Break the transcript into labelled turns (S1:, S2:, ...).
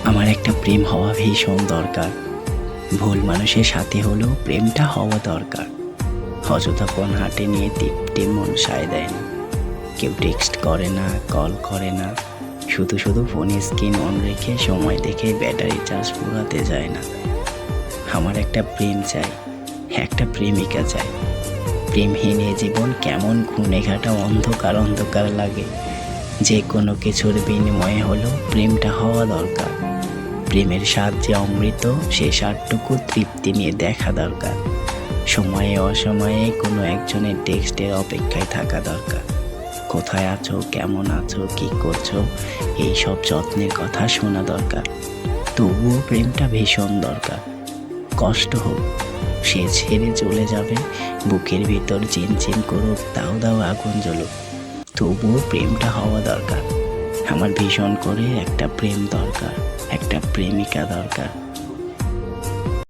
S1: আমার একটা প্রেম হওয়া ভীষণ দরকার। ভুল মানুষের সাথে হলেও প্রেমটা হওয়া দরকার। অযথা ফোন হাতে নিয়ে টিপতে মন সায় দেয় না। কেউ টেক্সট করে না, কল করে না, শুধু শুধু ফোনে স্ক্রিন অন রেখে সময় দেখে ব্যাটারি চার্জ পুরাতে যায় না। আমার একটা প্রেম চাই, একটা প্রেমিকা চাই। প্রেমহীন এ জীবন কেমন ঘুণেঘাটা অন্ধকার অন্ধকার লাগে। যে কোনো কিছুর বিনিময়ে হলেও প্রেমটা হওয়া দরকার। প্রেমের স্বাদ যে অমৃত, সে স্বাদটুকু তৃপ্তি নিয়ে দেখা দরকার। সময়ে অসময়ে কোনো একজনের টেক্সটের অপেক্ষায় থাকা দরকার। কোথায় আছো, কেমন আছো, কি করছো, এই সব যত্নের কথা শোনা দরকার। তবুও প্রেমটা ভীষণ দরকার। কষ্ট হোক, সে ছেড়ে চলে যাবে, বুকের ভিতর চিনচিন করুক, দাও দাও আগুন জ্বলুক, তবুও প্রেমটা হওয়া দরকার। আমার ভীষণ করে একটা প্রেম দরকার, একটা প্রেমিকা দরকার।